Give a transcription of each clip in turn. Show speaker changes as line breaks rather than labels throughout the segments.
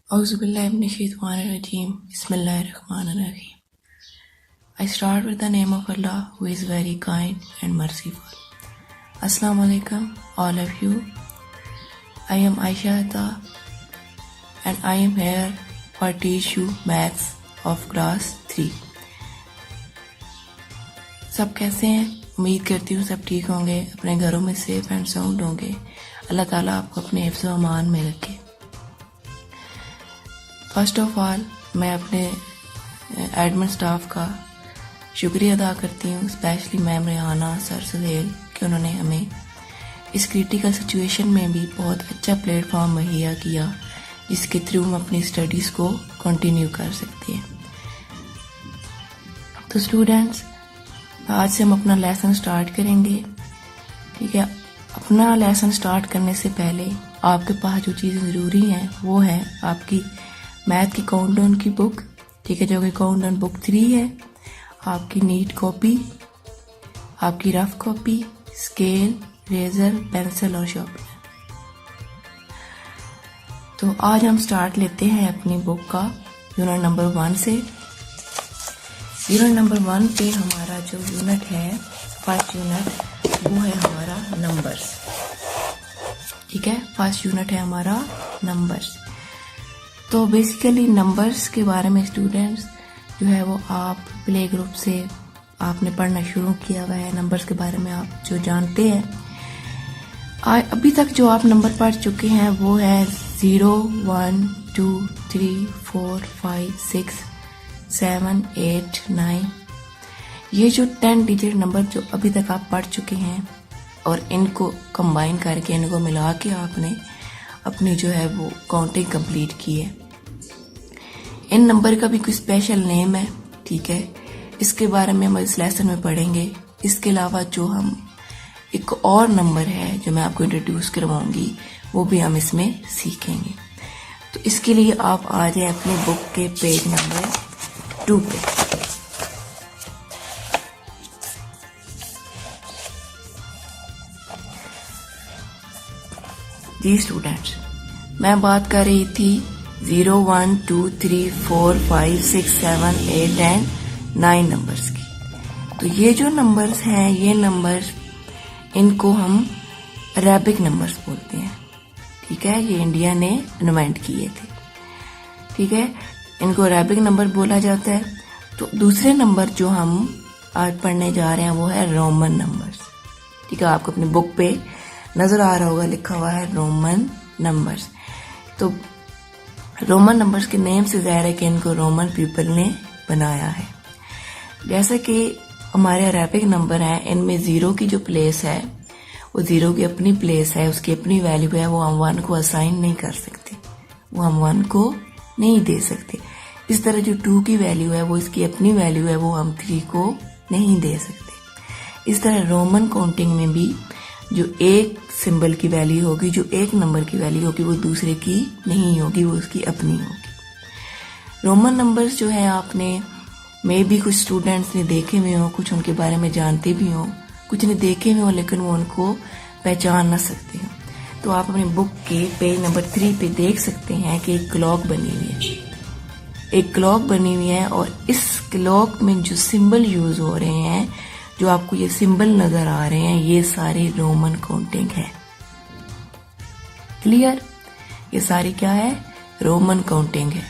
Auzubillahiminash-shaytanir-rajeem. Bismillahir-rahmanir-rahim. I start with the name of Allah, who is very kind and merciful. Assalamu alaikum, all of you. I am Aisha Atta and I am here for teach you maths of class 3. सब कैसे हैं? उम्मीद करती हूँ सब ठीक होंगे, अपने घरों में सेफ एंड साउंड होंगे। अल्लाह ताला आपको अपने हिफ्ज़ व अमान में रखे। फर्स्ट ऑफ ऑल मैं अपने एडमिन स्टाफ का शुक्रिया अदा करती हूँ, specially ma'am Rehana, sir Suhail, कि उन्होंने हमें इस क्रिटिकल सिचुएशन में भी बहुत अच्छा प्लेटफॉर्म मुहैया किया जिसके थ्रू हम अपनी स्टडीज़ को कंटिन्यू कर सकते हैं। तो स्टूडेंट्स, आज से हम अपना लेसन स्टार्ट करेंगे। ठीक है, अपना लेसन स्टार्ट करने से पहले आपके पास जो चीज़ें ज़रूरी हैं वो है आपकी मैथ की काउंटडाउन की बुक, ठीक है, जो कि काउंटडाउन बुक 3 है, आपकी नीट कॉपी, आपकी rough copy, scale, eraser, pencil और शार्पनर। तो आज हम स्टार्ट लेते हैं अपनी बुक का यूनिट नंबर 1 से। यूनिट नंबर 1 पे हमारा जो यूनिट है, फर्स्ट यूनिट, वो है हमारा नंबर्स। ठीक है, फर्स्ट यूनिट है हमारा नंबर्स। तो बेसिकली नंबर्स के बारे में स्टूडेंट्स जो है वो आप प्ले ग्रुप से आपने पढ़ना शुरू किया हुआ है। नंबर्स के बारे में आप जो जानते हैं, अभी तक जो आप नंबर पढ़ चुके हैं वो है 0, 1, 2, 3, 4, 5, 6, 7, 8, 9। ये जो 10 डिजिट नंबर जो अभी तक आप पढ़ चुके हैं और इनको कंबाइन करके, इनको मिला के आपने अपनी जो है वो काउंटिंग कंप्लीट की है। इन नंबर का भी कोई स्पेशल नेम है, ठीक है, इसके बारे में हम इस लेसन में पढ़ेंगे। इसके अलावा जो हम एक और नंबर है जो मैं आपको इंट्रोड्यूस करवाऊंगी वो भी हम इसमें सीखेंगे। तो इसके लिए आप आ जाए अपनी बुक के पेज नंबर 2 पे। जी स्टूडेंट्स, मैं बात कर रही थी 0, 1, 2, 3, 4, 5, 6, 7, 8 एंड 9 नंबर्स की। तो ये जो नंबर्स हैं, ये नंबर्स, इनको हम अरेबिक नंबर्स बोलते हैं। ठीक है, ये इंडिया ने इन्वेंट किए थे। ठीक है, इनको अरेबिक नंबर बोला जाता है। तो दूसरे नंबर जो हम आज पढ़ने जा रहे हैं वो है रोमन नंबर्स। ठीक है, आपको अपनी बुक पे नजर आ रहा होगा, लिखा हुआ है रोमन नंबर्स। तो रोमन नंबर्स के नेम से जाहिर है कि इनको रोमन पीपल ने बनाया है। जैसे कि हमारे अरेबिक नंबर हैं, इनमें 0 की जो प्लेस है वो 0 की अपनी प्लेस है, उसकी अपनी वैल्यू है, वो हम 1 को असाइन नहीं कर सकते, वो हम 1 को नहीं दे सकते। इस तरह जो 2 की वैल्यू है वो इसकी अपनी वैल्यू है, वो हम 3 को नहीं दे सकते। इस तरह रोमन काउंटिंग में भी जो एक सिंबल की वैल्यू होगी, जो एक नंबर की वैल्यू होगी, वो दूसरे की नहीं होगी, वो उसकी अपनी होगी। रोमन नंबर्स जो है आपने मे भी कुछ स्टूडेंट्स ने देखे हुए हो, कुछ उनके बारे में जानते भी हो, कुछ ने देखे हुए हो लेकिन वो उनको पहचान ना सकते हो। तो आप अपनी बुक के पेज नंबर 3 पे देख सकते हैं कि एक क्लॉक बनी हुई है, एक क्लॉक बनी हुई है, और इस क्लॉक में जो सिंबल यूज हो रहे हैं, जो आपको ये सिंबल नजर आ रहे हैं, ये सारी रोमन काउंटिंग है। क्लियर? ये सारी क्या है? रोमन काउंटिंग है।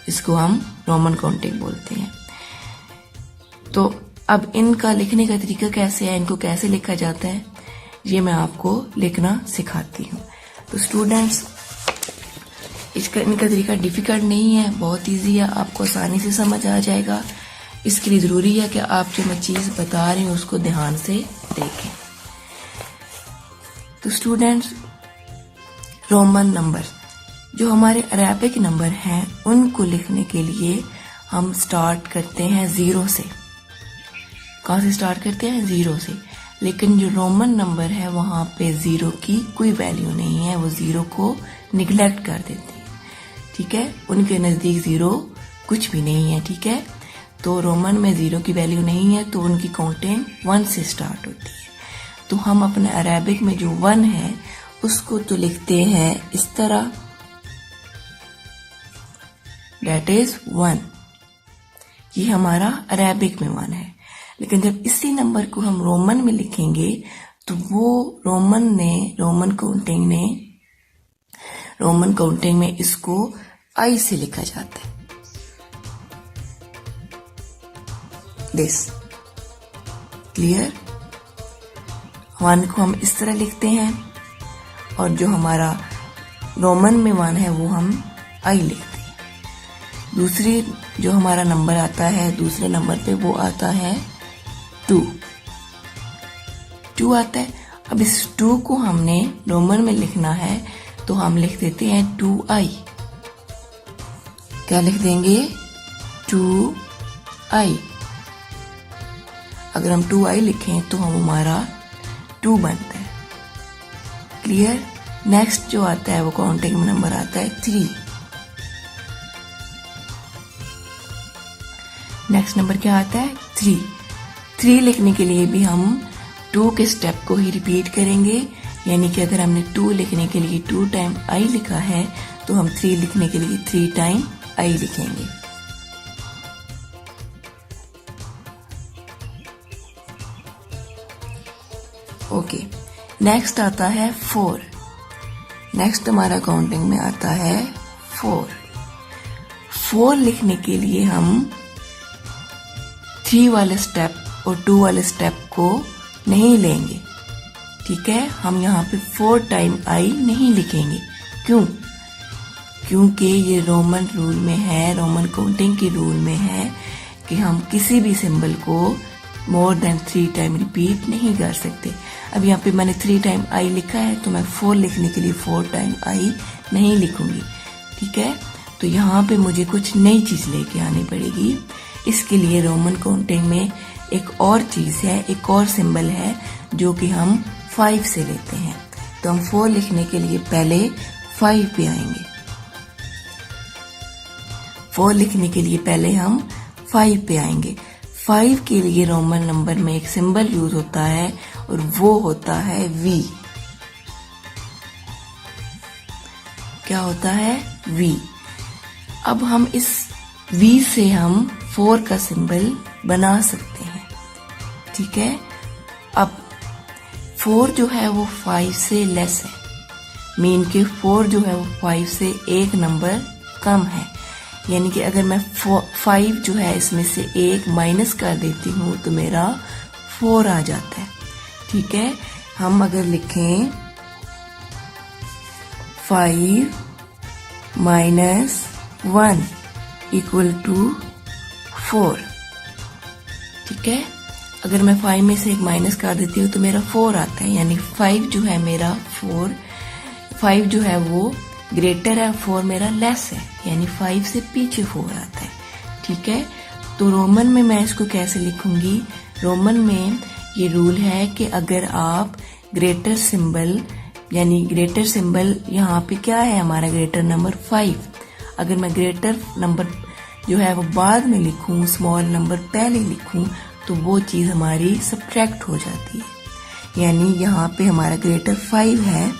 इसको हम रोमन काउंटिंग बोलते हैं। तो अब इनका लिखने का तरीका कैसे है, इनको कैसे लिखा जाता है, ये मैं आपको लिखना सिखाती हूँ। तो स्टूडेंट्स, इनका तरीका डिफिकल्ट नहीं है, बहुत इजी है, आपको आसानी से समझ आ जाएगा। इसके लिए जरूरी है कि आप जो मैं चीज बता रही हूँ उसको ध्यान से देखें। तो स्टूडेंट्स, रोमन नंबर जो हमारे अरेबिक नंबर हैं उनको लिखने के लिए हम स्टार्ट करते हैं 0 से। कहाँ से स्टार्ट करते हैं? 0 से। लेकिन जो रोमन नंबर है वहां पे 0 की कोई वैल्यू नहीं है, वो 0 को निगलेक्ट कर देते हैं। ठीक है, उनके नजदीक 0 कुछ भी नहीं है। ठीक है, तो रोमन में 0 की वैल्यू नहीं है, तो उनकी काउंटिंग 1 से स्टार्ट होती है। तो हम अपने अरेबिक में जो 1 है उसको तो लिखते हैं इस तरह, दैट इज 1। ये हमारा अरेबिक में 1 है। लेकिन जब इसी नंबर को हम रोमन में लिखेंगे तो वो रोमन काउंटिंग में इसको आई से लिखा जाता है। This clear. 1 को हम इस तरह लिखते हैं और जो हमारा रोमन में 1 है वो हम आई लिखते हैं। दूसरी जो हमारा नंबर आता है दूसरे नंबर पे वो आता है 2 आता है। अब इस 2 को हमने रोमन में लिखना है तो हम लिख देते हैं 2i। क्या लिख देंगे? 2i। अगर हम 2i लिखें तो हमारा 2 बनता है। क्लियर। नेक्स्ट जो आता है वो काउंटिंग में नंबर आता है 3। नेक्स्ट नंबर क्या आता है? 3 लिखने के लिए भी हम 2 के स्टेप को ही रिपीट करेंगे। यानी कि अगर हमने 2 लिखने के लिए 2 टाइम i लिखा है तो हम 3 लिखने के लिए 3 टाइम i लिखेंगे। ओके। नेक्स्ट आता है 4। नेक्स्ट हमारा काउंटिंग में आता है 4 लिखने के लिए हम 3 वाले स्टेप और 2 वाले स्टेप को नहीं लेंगे। ठीक है। हम यहाँ पे 4 टाइम आई नहीं लिखेंगे। क्यों? क्योंकि ये रोमन रूल में है, रोमन काउंटिंग के रूल में है कि हम किसी भी सिंबल को मोर देन 3 टाइम रिपीट नहीं कर सकते। अब यहाँ पे मैंने 3 टाइम आई लिखा है तो मैं 4 लिखने के लिए 4 टाइम आई नहीं लिखूंगी। ठीक है। तो यहाँ पे मुझे कुछ नई चीज लेके आनी पड़ेगी। इसके लिए रोमन काउंटिंग में एक और चीज है, एक और सिंबल है जो कि हम 5 से लेते हैं। तो हम 4 लिखने के लिए पहले 5 पे आएंगे। 4 लिखने के लिए पहले हम 5 पे आएंगे। 5 के लिए रोमन नंबर में एक सिंबल यूज होता है और वो होता है V। क्या होता है? V। अब हम इस V से हम 4 का सिंबल बना सकते हैं। ठीक है। अब 4 जो है वो 5 से लेस है, मीन के 4 जो है वो 5 से एक नंबर कम है। यानी कि अगर मैं 5 जो है इसमें से एक माइनस कर देती हूँ तो मेरा 4 आ जाता है। ठीक है। हम अगर लिखें 5 माइनस 1 इक्वल टू 4। ठीक है। अगर मैं 5 में से एक माइनस कर देती हूँ तो मेरा 4 आता है। यानी 5 जो है मेरा 5 जो है वो ग्रेटर है, 4 मेरा लेस है। यानी 5 से पीछे 4 आता है। ठीक है। तो रोमन में मैं इसको कैसे लिखूंगी? रोमन में ये रूल है कि अगर आप ग्रेटर सिंबल, यानी ग्रेटर सिंबल यहाँ पे क्या है हमारा ग्रेटर नंबर 5, अगर मैं ग्रेटर नंबर जो है वो बाद में लिखूं, स्मॉल नंबर पहले लिखूं, तो वो चीज हमारी सब्ट्रैक्ट हो जाती है। यानी यहाँ पे हमारा ग्रेटर 5 है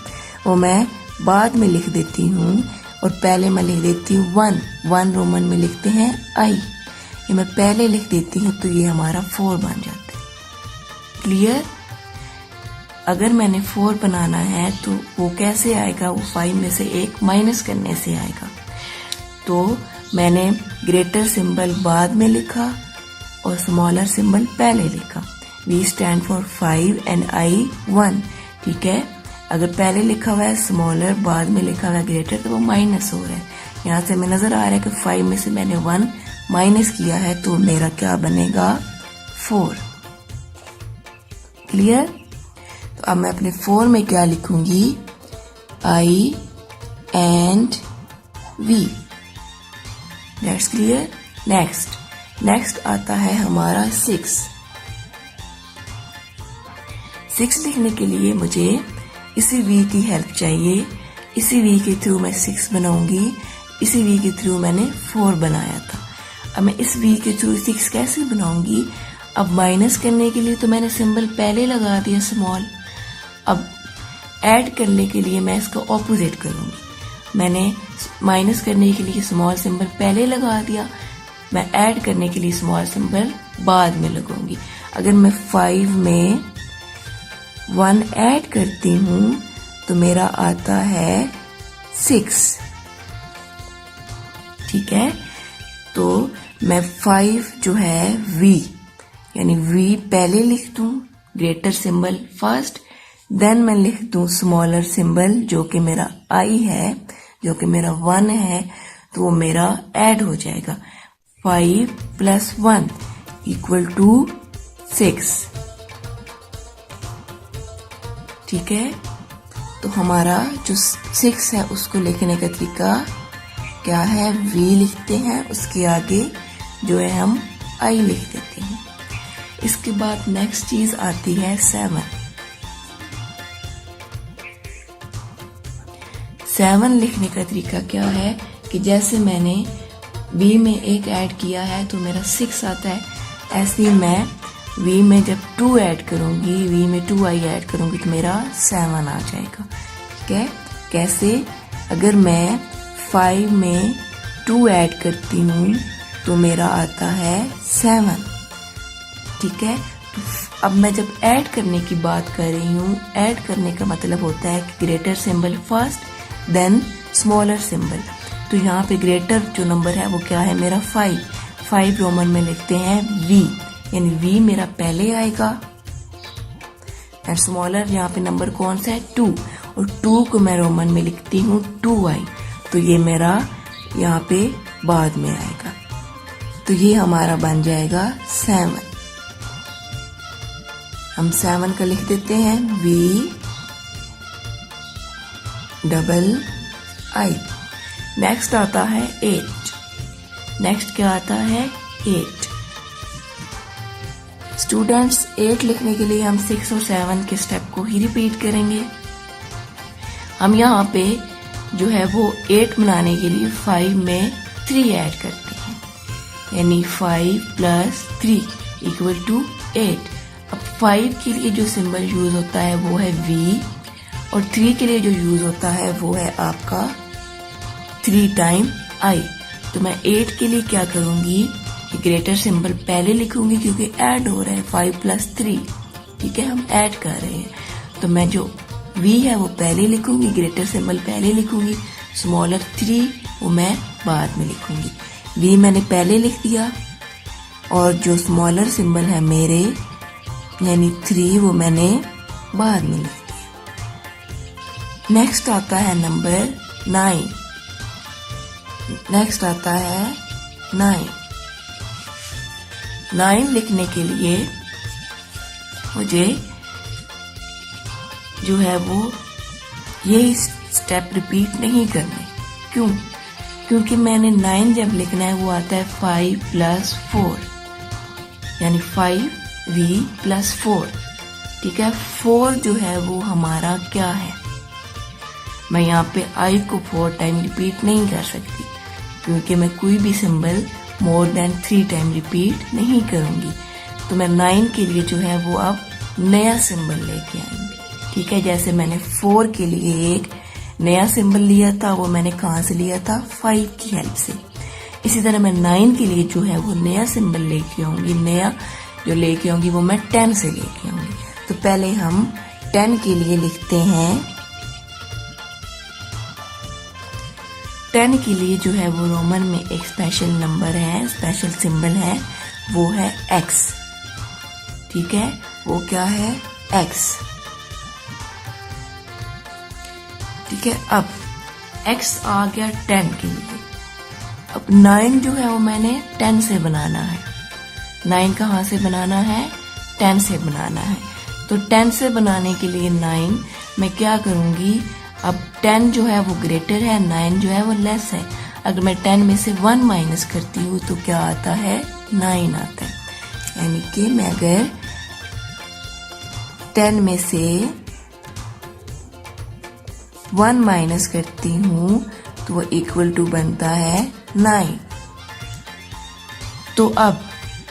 वो मैं बाद में लिख देती हूँ और पहले मैं लिख देती हूँ 1 रोमन में लिखते हैं आई। ये मैं पहले लिख देती हूँ तो ये हमारा 4 बन जाता है। क्लियर। अगर मैंने 4 बनाना है तो वो कैसे आएगा? वो 5 में से एक माइनस करने से आएगा। तो मैंने ग्रेटर सिंबल बाद में लिखा और स्मॉलर सिंबल पहले लिखा। V stand for 5 and I 1। ठीक है। अगर पहले लिखा हुआ है स्मॉलर, बाद में लिखा हुआ है ग्रेटर, तो वो माइनस हो रहा है। यहाँ से हमें नजर आ रहा है कि 5 में से मैंने 1 माइनस किया है तो मेरा क्या बनेगा? 4। क्लियर। तो अब मैं अपने 4 में क्या लिखूंगी? I and V। That's clear. Next आता है हमारा 6 लिखने के लिए मुझे इसी V की हेल्प चाहिए। इसी V के थ्रू मैं 6 बनाऊंगी। इसी V के थ्रू मैंने 4 बनाया था। अब मैं इस V के थ्रू 6 कैसे बनाऊंगी? अब माइनस करने के लिए तो मैंने सिंबल पहले लगा दिया स्मॉल। अब ऐड करने के लिए मैं इसका ऑपोजिट करूंगी। मैंने माइनस करने के लिए स्मॉल सिंबल पहले लगा दिया, मैं ऐड करने के लिए स्मॉल सिंबल बाद में लगाऊंगी। अगर मैं 5 में 1 ऐड करती हूं तो मेरा आता है 6, ठीक है। तो मैं 5 जो है V यानी V पहले लिख दूं, ग्रेटर सिंबल फर्स्ट, देन मैं लिख दूं स्मॉलर सिंबल जो कि मेरा I है, जो कि मेरा 1 है, तो वो मेरा ऐड हो जाएगा। 5 + 1 = 6, ठीक है। तो हमारा जो 6 है उसको लिखने का तरीका क्या है, V लिखते हैं, उसके आगे जो है हम I लिख देते हैं। इसके बाद नेक्स्ट चीज आती है 7। 7 लिखने का तरीका क्या है कि जैसे मैंने V में 1 ऐड किया है तो मेरा 6 आता है, ऐसे ही मैं V में जब 2 ऐड करूंगी, V में 2I ऐड करूंगी तो मेरा 7 आ जाएगा, ठीक है। कैसे, अगर मैं 5 में 2 ऐड करती हूँ तो मेरा आता है 7, ठीक है। तो अब मैं जब ऐड करने की बात कर रही हूँ, ऐड करने का मतलब होता है कि greater symbol first then smaller symbol. तो यहाँ पे ग्रेटर जो नंबर है वो क्या है मेरा 5 रोमन में लिखते हैं V, यानी V मेरा पहले आएगा, एंड स्मॉलर यहाँ पे नंबर कौन सा है 2, और 2 को मैं रोमन में लिखती हूँ 2I, तो ये मेरा यहाँ पे बाद में आएगा। तो ये हमारा बन जाएगा 7। हम 7 का लिख देते हैं VII। नेक्स्ट आता है 8। नेक्स्ट क्या आता है 8। स्टूडेंट्स 8 लिखने के लिए हम 6 और 7 के स्टेप को ही रिपीट करेंगे। हम यहाँ पे जो है वो 8 बनाने के लिए 5 में 3 ऐड करते हैं, यानी 5 + 3 = 8। अब 5 के लिए जो सिंबल यूज होता है वो है V, और 3 के लिए जो यूज होता है वो है आपका 3 टाइम I। तो मैं 8 के लिए क्या करूंगी कि ग्रेटर सिंबल पहले लिखूंगी क्योंकि ऐड हो रहा है 5 + 3, ठीक है, हम ऐड कर रहे हैं। तो मैं जो V है वो पहले लिखूंगी, ग्रेटर सिंबल पहले लिखूंगी, स्मॉलर 3 वो मैं बाद में लिखूंगी। V मैंने पहले लिख दिया और जो स्मॉलर सिंबल है मेरे यानी 3 वो मैंने बाद में लिख दिया। नेक्स्ट आता है नंबर 9। नेक्स्ट आता है 9 लिखने के लिए मुझे जो है वो यही स्टेप रिपीट नहीं करने। क्यों? क्योंकि मैंने 9 जब लिखना है वो आता है 5 + 4, यानी 5V + 4, ठीक है। 4 जो है वो हमारा क्या है, मैं यहाँ पे I को 4 टाइम रिपीट नहीं कर सकती क्योंकि मैं कोई भी symbol more than 3 time repeat नहीं करूंगी। तो मैं 9 के लिए जो है वो अब नया सिंबल लेके आएंगे, ठीक है। जैसे मैंने 4 के लिए एक नया सिंबल लिया था, वो मैंने कहाँ से लिया था 5 की हेल्प से। इसी तरह मैं 9 के लिए जो है वो नया सिंबल लेके आऊंगी, नया जो लेके आऊंगी वो मैं 10 से लेके आऊंगी। तो पहले हम 10 के लिए लिखते हैं, 10 के लिए जो है वो रोमन में एक स्पेशल नंबर है, स्पेशल सिंबल है, वो है X, ठीक है। वो क्या है X, ठीक है। अब X आ गया 10 के लिए। अब 9 जो है वो मैंने 10 से बनाना है। 9 कहाँ से बनाना है, 10 से बनाना है। तो 10 से बनाने के लिए 9 मैं क्या करूंगी, अब 10 जो है वो ग्रेटर है, 9 जो है वो लेस है। अगर मैं 10 में से 1 माइनस करती हूँ तो क्या आता है 9 आता है, यानी कि मैं अगर 10 में से 1 माइनस करती हूँ तो वो = बनता है 9। तो अब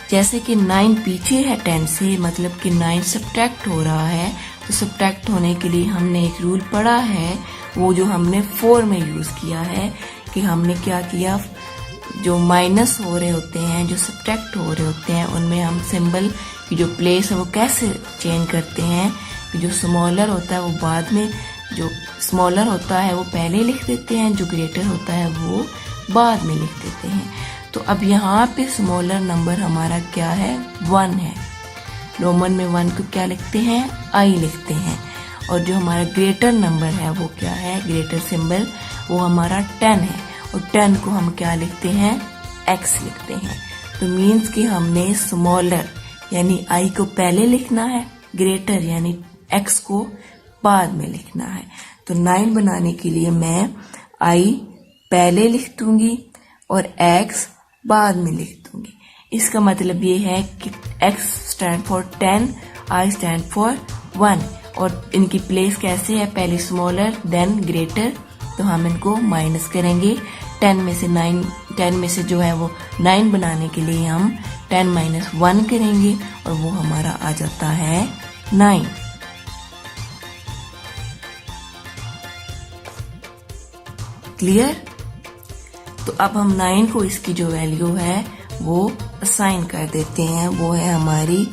जैसे कि 9 पीछे है 10 से, मतलब कि 9 सब्ट्रैक्ट हो रहा है, तो सब्ट्रैक्ट होने के लिए हमने एक रूल पढ़ा है, वो जो हमने 4 में यूज किया है कि हमने क्या किया, जो माइनस हो रहे होते हैं, जो सब्ट्रैक्ट हो रहे होते हैं, उनमें हम सिंबल की जो प्लेस है वो कैसे चेंज करते हैं कि जो स्मॉलर होता है वो बाद में, जो स्मॉलर होता है वो पहले लिख देते हैं, जो ग्रेटर होता है वो बाद में लिख देते हैं। तो अब यहाँ पे स्मॉलर नंबर हमारा क्या है, 1 है। रोमन में 1 को क्या लिखते हैं, आई लिखते हैं। और जो हमारा ग्रेटर नंबर है वो क्या है, ग्रेटर सिंबल वो हमारा 10 है, और 10 को हम क्या लिखते हैं, x लिखते हैं। तो मीन्स कि हमने स्मॉलर यानी आई को पहले लिखना है, ग्रेटर यानी x को बाद में लिखना है। तो 9 बनाने के लिए मैं आई पहले लिख दूंगी और x बाद में लिख दूंगी। इसका मतलब ये है कि x stand for 10, I stand for 1, और इनकी प्लेस कैसे है, पहले स्मॉलर देन ग्रेटर। तो हम इनको माइनस करेंगे 10 में से जो है वो 9 बनाने के लिए हम 10 माइनस 1 करेंगे और वो हमारा आ जाता है 9। क्लियर? तो अब हम 9 को इसकी जो वैल्यू है वो असाइन कर देते हैं, वो है हमारी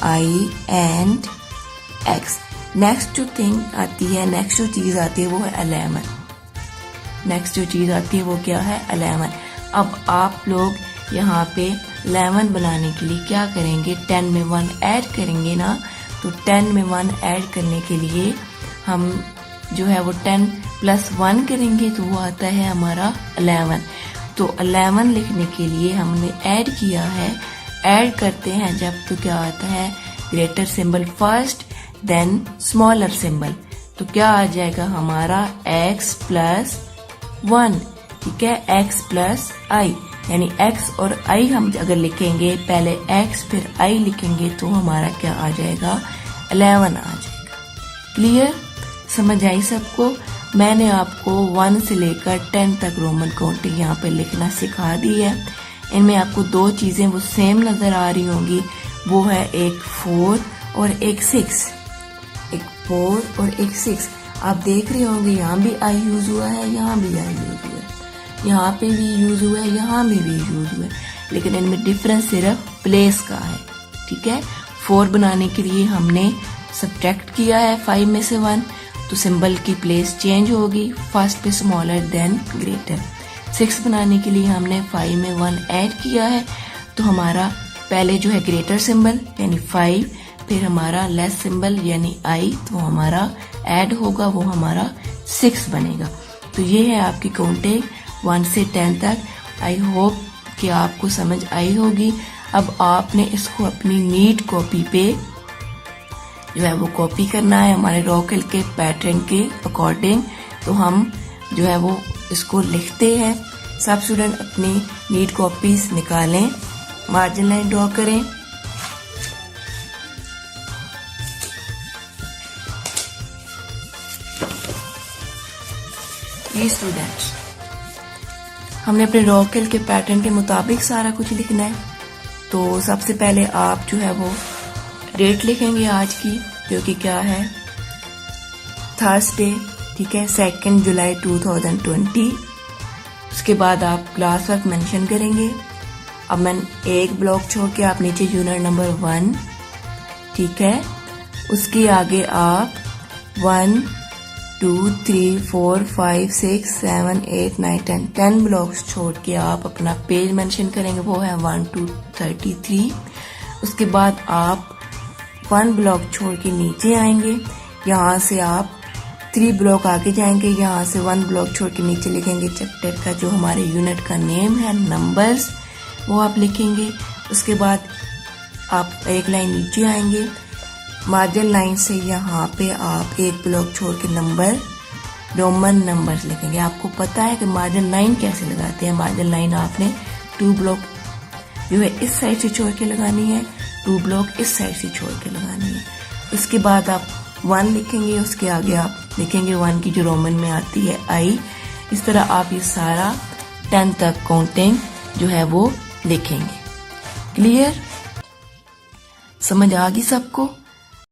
आई एंड एक्स। नेक्स्ट जो थिंग आती है, नेक्स्ट जो चीज आती है वो है 11। नेक्स्ट जो चीज आती है वो क्या है, 11। अब आप लोग यहाँ पे 11 बनाने के लिए क्या करेंगे, 10 में 1 ऐड करेंगे ना। तो 10 में 1 ऐड करने के लिए हम जो है वो 10 प्लस 1 करेंगे, तो वो आता है हमारा 11। तो 11 लिखने के लिए हमने ऐड किया है, ऐड करते हैं जब तो क्या आता है, greater symbol first then smaller symbol. तो क्या आ जाएगा हमारा x प्लस 1, ठीक है, x प्लस आई, यानी x और i हम अगर लिखेंगे, पहले x फिर i लिखेंगे तो हमारा क्या आ जाएगा, 11 आ जाएगा। क्लियर? समझ आई सबको? मैंने आपको 1 से लेकर 10 तक रोमन काउंटिंग यहाँ पे लिखना सिखा दी है। इनमें आपको 2 चीजें वो सेम नजर आ रही होंगी, वो है एक 4 और एक 6। एक 4 और एक 6 आप देख रहे होंगे, यहाँ भी आई यूज हुआ है, यहाँ भी आई यूज हुआ है, यहाँ पे भी यूज हुआ है, यहाँ में भी यूज हुआ है, लेकिन इनमें डिफरेंस सिर्फ प्लेस का है। ठीक है, 4 बनाने के लिए हमने सब्ट्रैक्ट किया है 5 में से 1, तो सिंबल की प्लेस चेंज होगी, फर्स्ट पे स्मॉलर देन ग्रेटर। 6 बनाने के लिए हमने 5 में 1 ऐड किया है, तो हमारा पहले जो है ग्रेटर सिंबल यानी 5, फिर हमारा लेस सिंबल यानी आई, तो हमारा ऐड होगा, वो हमारा 6 बनेगा। तो ये है आपकी काउंटिंग 1 से 10 तक। आई होप कि आपको समझ आई होगी। अब आपने इसको अपनी नीट कॉपी पे जो है वो कॉपी करना है हमारे रॉकेल के पैटर्न के अकॉर्डिंग। तो हम जो है वो इसको लिखते हैं। सब स्टूडेंट अपनी नीट कॉपीज निकालें, मार्जिन लाइन ड्रॉ करें। ये स्टूडेंट्स, हमने अपने रॉकेल के पैटर्न के मुताबिक सारा कुछ लिखना है। तो सबसे पहले आप जो है वो डेट लिखेंगे आज की, जो कि क्या है, थर्सडे, ठीक है, 2 जुलाई 2020। उसके बाद आप क्लास वर्क मेंशन करेंगे। अब मैं एक ब्लॉक छोड़ के आप नीचे यूनिट नंबर 1, ठीक है, उसके आगे आप 1 2 3 4 5 6 7 8 9 10 ब्लॉक्स छोड़ के आप अपना पेज मेंशन करेंगे, वो है 1 to 33। उसके बाद आप 1 ब्लॉक छोड़ के नीचे आएंगे, यहाँ से आप 3 ब्लॉक आगे जाएंगे, यहाँ से 1 ब्लॉक छोड़ के नीचे लिखेंगे चैप्टर का जो हमारे यूनिट का नेम है, नंबर्स, वो आप लिखेंगे। उसके बाद आप एक लाइन नीचे आएंगे, मार्जिन लाइन से यहाँ पे आप 1 ब्लॉक छोड़ के नंबर, रोमन नंबर्स लिखेंगे। आपको पता है कि मार्जिन लाइन कैसे लगाते हैं। मार्जिन लाइन आपने 2 ब्लॉक जो है इस साइड से छोड़ के लगानी है, 2 ब्लॉक इस साइड से छोड़ के लगानी है। उसके बाद आप 1 लिखेंगे, उसके आगे आप लिखेंगे 1 की जो रोमन में आती है आई। इस तरह आप ये सारा 10 तक काउंटिंग जो है वो लिखेंगे। क्लियर? समझ आ गई सबको?